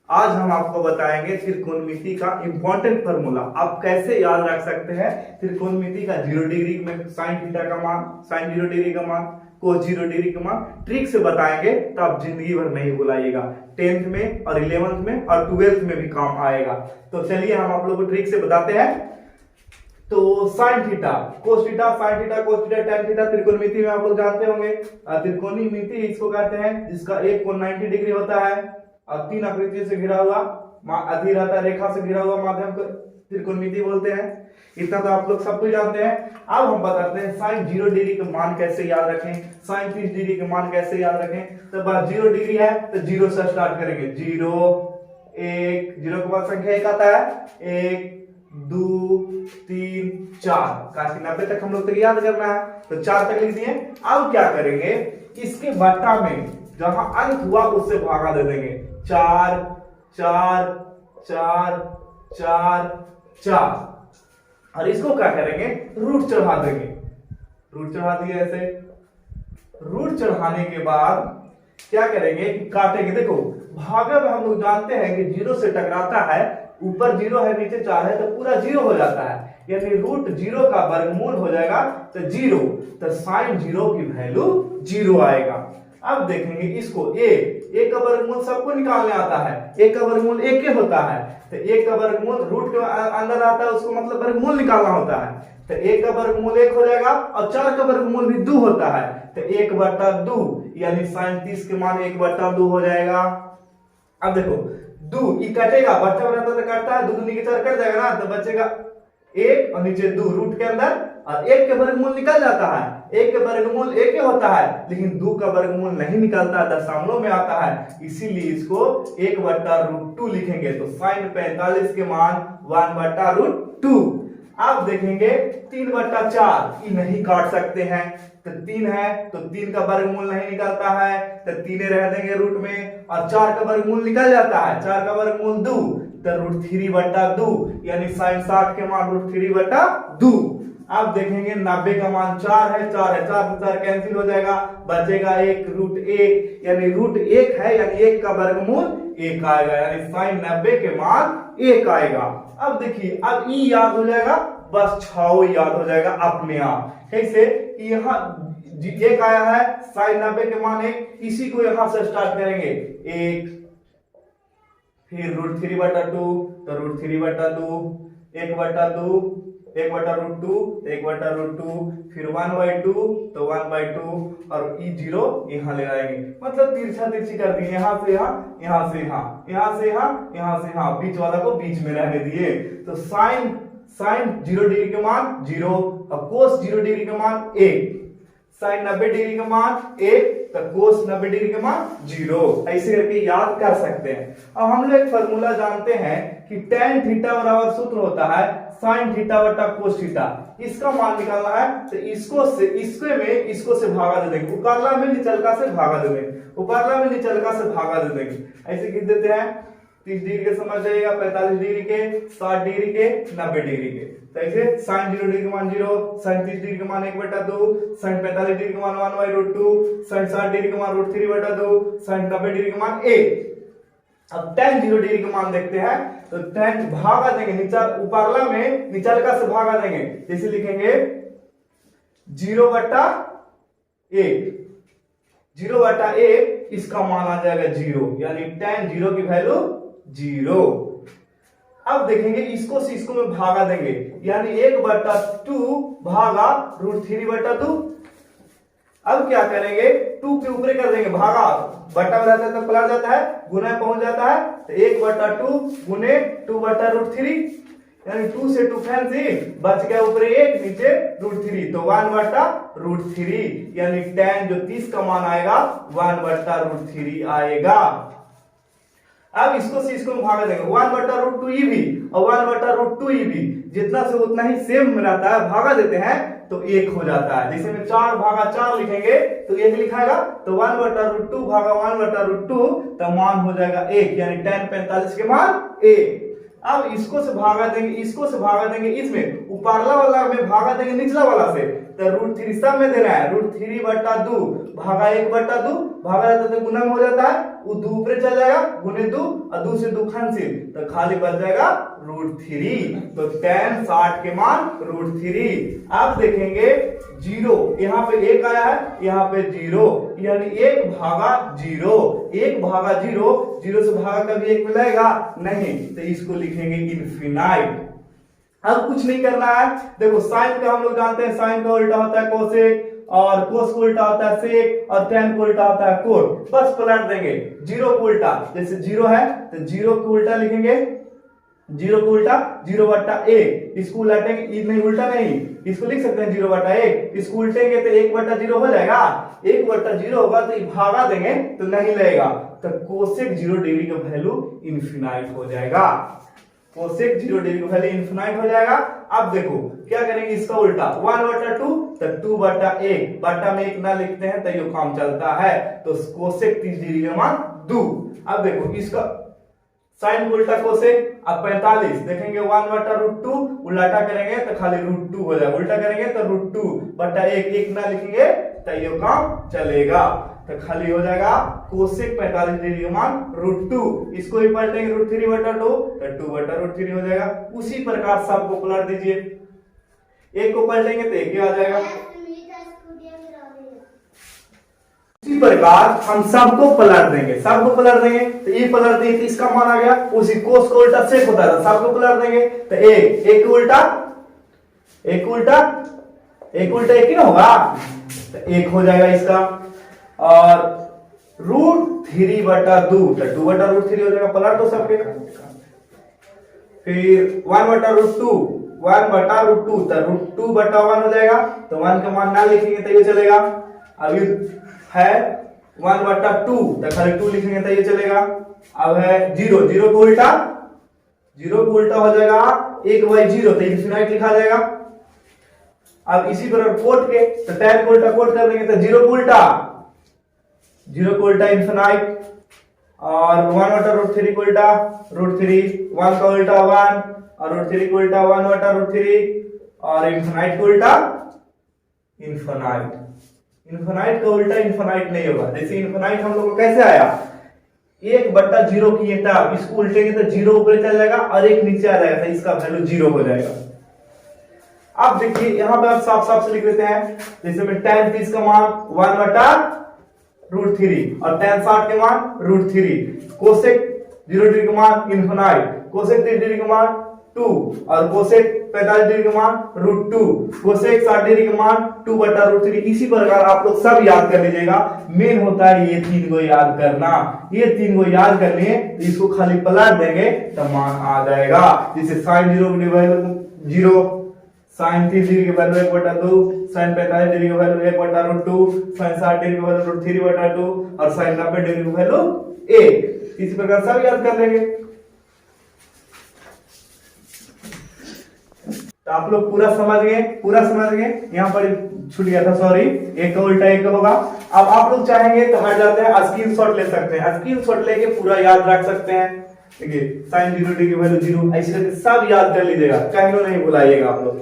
आज हम आपको बताएंगे त्रिकोणमिति का इंपॉर्टेंट फार्मूला आप कैसे याद रख सकते हैं। त्रिकोणमिति का 0 डिग्री में साइन थीटा का मान, साइन 0 डिग्री का मान, कोस 0 डिग्री का मान ट्रिक से बताएंगे तो आप जिंदगी भर नहीं भुलाइएगा। 10th में और 11th में और 12th में भी काम आएगा। तो चलिए हम आप लोग को ट्रिक से बताते हैं। तो sine theta, cos theta, sine theta, cos theta, tan theta त्रिकोणमिति में आप लोग जानते होंगे। त्रिकोणमिति इसको कहते हैं जिसका एक कोण 90 डिग्री होता है और 3 आकृतियों से घिरा हुआ अधी रहता रेखा से घिरा हुआ माध्यम को त्रिकोणमिति बोलते हैं। इतना तो आप लोग सब कुछ जानते हैं। अब हम बताते हैं साइन 0 डिग्री का मान कैसे याद रखें, साइन 30 डिग्री का मान कैसे याद रखें। तो बात 0 डिग्री है तो 0 से स्टार्ट करेंगे। 0 1 0 के बाद संख्या 1 आता है, 1 2 3 4 काशी 90 तक हम लोग तक याद करना है तो 4 तक लिख दिए। अब क्या करेंगे, इसके बट्टा में जहां अंत हुआ उससे भागा दे देंगे। 4 4 4 4 4 और इसको क्या करेंगे, रूट चढ़ा देंगे। रूट चढ़ा दिए ऐसे। रूट चढ़ाने के बाद क्या करेंगे, काटेंगे। देखो भागा में हम लोग जानते हैं कि 0 से टकराता है, ऊपर 0 है नीचे 4 है तो पूरा 0 हो जाता है, यानी रूट 0 का वर्गमूल हो जाएगा तो 0। तो साइन 0 की वैल्यू 0 आएगा। अब देखेंगे इसको a का वर्गमूल सबको निकालने आता है। a का वर्गमूल 1 होता है तो a का वर्गमूल रूट के अंदर आता है, उसको मतलब वर्गमूल निकालना होता है। तो 1 का वर्गमूल 1 हो जाएगा और 4 का वर्गमूल भी 2 होता है तो 1/2 यानी साइन 30 के मान 1/2 हो जाएगा। अब देखो 2 ये कटेगा, बच्चा रहता तो कटता है, 2 दूनी के 4 कट जाएगा ना तो बचेगा 1 और नीचे 2 रूट के अंदर, और 1 के वर्गमूल निकल जाता है। 1 के वर्गमूल 1 होता है लेकिन 2 का वर्गमूल नहीं निकलता, दशमलव में आता है, इसीलिए इसको 1/√2 लिखेंगे। तो साइन 45 के मान 1/√2। अब देखेंगे 3/4 ये नहीं काट सकते हैं तो 3 है तो 3 का वर्गमूल नहीं निकलता है तो 3 रह देंगे रूट में, और 4 का वर्गमूल निकल जाता है, 4 का वर्गमूल 2 तो √3/2 यानी साइन 60 के मान √3/2। अब देखेंगे 90 का मान 4 है, 4 है, 4 से 4 कैंसिल हो जाएगा, बचेगा 1 √1 यानी √1 है यानी 1 का वर्गमूल 1 आएगा, यानी साइन 90 के मान 1 आएगा। अब देखिए अब ई याद हो जाएगा, बस छाओ याद हो जाएगा अपने आप। कैसे, यहाँ 1 आया है, साइन 90 के मान 1, इसी को यहां से स्टार्ट करेंगे 1, फिर √3/2 तो √3/2, 1/2, 1/√2, 1/√2, फिर 1/2 तो 1/2 और ई 0 यहां ले आएंगे, मतलब तिरछा तिरछी कर दिए, यहां से यहां, यहां से यहां, यहां से यहां, यहां से यहां, बीच वाला को बीच में रहने दिए। तो साइन 0 डिग्री के मान 0 और कोस 0 डिग्री के मान 1, साइन 90 डिग्री का मान 1 तो कोस 90 डिग्री का मान 0, ऐसे करके याद कर सकते हैं। अब हम लोग एक फार्मूला जानते हैं कि tan थीटा बराबर सूत्र होता है साइन थीटा बटा कोस थीटा। इसका मान निकालना है तो इसको से भागा दे देंगे, उकारला में निचलका से भागा दे देंगे, उकारला में निचलका से भागा दे देंगे। ऐसे लिख देते हैं 30 डिग्री के समझ जाइएगा, 45 डिग्री के, 60 डिग्री के, 90 डिग्री के। तो ऐसे साइन 0 डिग्री का मान 0, साइन 30 डिग्री का मान 1/2, साइन 45 डिग्री का मान 1/√2, साइन 60 डिग्री का मान √3/2, साइन 90 डिग्री का मान 1। अब tan 0 डिग्री का मान देखते हैं तो tan भागा देंगे, नीचे ऊपरला में निचलका से भागा देंगे, जैसे लिखेंगे 0/1, 0/1 इसका मान आ जाएगा 0, यानी tan 0 की वैल्यू 0। अब देखेंगे इसको से इसको में भागा देंगे, यानी 1/2 भागा √3/2। अब क्या करेंगे, 2 के ऊपर कर देंगे, भागा बटा में रहता है तो पलट जाता है, गुना पहुंच जाता है तो 1/2 गुने 2/√3 यानी 2 से 2 कैंसिल, बच गया ऊपर 1 नीचे √3 तो 1/√3 यानी tan जो 30 का मान आएगा 1/√3 आएगा। अब इसको से इसको भागा देंगे, 1/√2 ई भी और 1/√2 ई भी जितना से उतना ही सेम रहता है, भागा देते हैं तो 1 हो जाता है। जैसे में 4/4 लिखेंगे तो 1 लिखाएगा तो 1/√2 भागा 1/√2 तो मान हो जाएगा 1, यानी tan 45 के मान 1। अब इसको से भागा देंगे, इसको से भागा देंगे, इसमें ऊपरला वाला में भागा देंगे निचला वाला से, तो √3 सब में देना है, √3/2 भागा 1/2 भागा जाता है तो गुना में हो जाता है वो 2 ऊपर चल जाएगा गुने 2 और 2 से 2 खंसिल तो खाली बच जाएगा √3। तो tan 60 के मान √3। आप देखेंगे 0 यहाँ पे 1 आया है, यहाँ पे 0 यानी 1 भागा 0। 1 भागा 0, 0 से भागा कभी 1 मिलेगा नहीं, तो इसको लिखेंगे इनफिनाइट। अब कुछ नहीं करना है। देखो साइन का हम लोग जानते हैं, साइन का उल्टा होता है कोसेक, और कोस को उल्टा होता है सेक, और tan को उल्टा होता है कोट। बस पलट देंगे 0 को उल्टा, जैसे 0 है तो 0 को उल्टा लिखेंगे, 0 को उल्टा 0/1। इसको उल्टेंगे नहीं, उल्टा नहीं, इसको लिख सकते हैं 0/1। इसको उल्टेंगे तो 1/0 हो जाएगा। 1/0 होगा तो भागा देंगे तो नहीं लगेगा, तो कोसेक 0 डिग्री का वैल्यू इनफिनाइट हो जाएगा। कोसेक 0 डिग्री का वैल्यू इनफिनाइट हो जाएगा। अब देखो क्या करेंगे, इसका उल्टा 1/2 तो 2/1, बटा में 1 ना लिखते हैं तो ये काम चलता है, तो कोसेक 30 डिग्री का मान 2। अब देखो इसका साइन उल्टा कोसेक, अब 45 देखेंगे 1/√2, उल्टा करेंगे तो खाली √2 हो जाएगा, उल्टा करेंगे तो √2/1, 1 ना लिखेंगे तो ये काम चलेगा, तो खाली हो जाएगा कोसेक 45 डिग्री का मान √2। इसको ही पलटेंगे √3/2 तो 2/√3 हो जाएगा। उसी प्रकार सबको पलट दीजिए, 1 को पलटेंगे तो 1 आ जाएगा। इसी प्रकार हम सबको पलट देंगे, सबको पलट देंगे तो ये पलट देंगे तो इसका मान आ गया। उसी कोस को उल्टा सेक होता था, सबको पलट देंगे तो 1 उल्टा 1 उल्टा 1 ही ना होगा, तो 1 हो जाएगा इसका। और √3/2 तो 2/√3 हो जाएगा, पलट दो सबके। फिर 1/√2 तो √2/1 हो जाएगा, तो 1 का मान ना लिखेंगे तो ये चलेगा। अब ये है 1/2 तो खाली 2 लिखेंगे तो ये चलेगा। अब है 0 को उल्टा, 0 को उल्टा हो जाएगा 1/0 तो इनफिनाइट लिखा जाएगा। अब इसी प्रकार कोट के तो tan को उल्टा कोट कर देंगे तो 0 को उल्टा इनफिनाइट, और 1/√3 को उल्टा √3, 1 का उल्टा 1 और √3 को उल्टा 1/√3, और इनफिनाइट को उल्टा इनफिनाइट। इनफिनाइट का उल्टा इनफिनाइट नहीं होगा। जैसे इनफिनाइट हम लोग को कैसे आया, 1/0 किए तब इसको उल्टेंगे तो 0 ऊपर चल जाएगा और 1 नीचे आ जाएगा, तो इसका वैल्यू 0 हो जाएगा। अब देखिए यहां पे आप साफ साफ से लिख देते हैं, जैसे में tan 30 का मान 1/√3 और tan 60 के मान √3, कोसेक 0 डिग्री का मान इनफिनाइट, कोसेक 30 डिग्री का मान 2 और कोसेक 45 डिग्री का मान √2, कोसेक 60 डिग्री का मान 2/√3। इसी प्रकार आप लोग सब याद कर लीजिएगा। मेन होता है ये 3 को याद करना, ये 3 को याद करने इसको खाली पलट देंगे तो मान आ जाएगा। जैसे sin 0 की वैल्यू 0, sin 30 डिग्री की वैल्यू 1/2, sin 45 डिग्री की वैल्यू 1/√2, sin 60 डिग्री की वैल्यू √3/2 और sin 90 डिग्री की वैल्यू 1। इसी प्रकार सब याद कर लेंगे। तो आप लोग पूरा समझ गए। यहाँ पर छूट गया था, सॉरी, 1 का उल्टा 1 होगा। अब आप लोग चाहेंगे तो हट जाते हैं, स्क्रीनशॉट ले सकते हैं, स्क्रीनशॉट लेके पूरा याद रख सकते हैं। देखिए sin 0 डिग्री की वैल्यू 0, ऐसे सब याद कर लीजिएगा, कहीं नहीं भुलाइएगा आप लोग।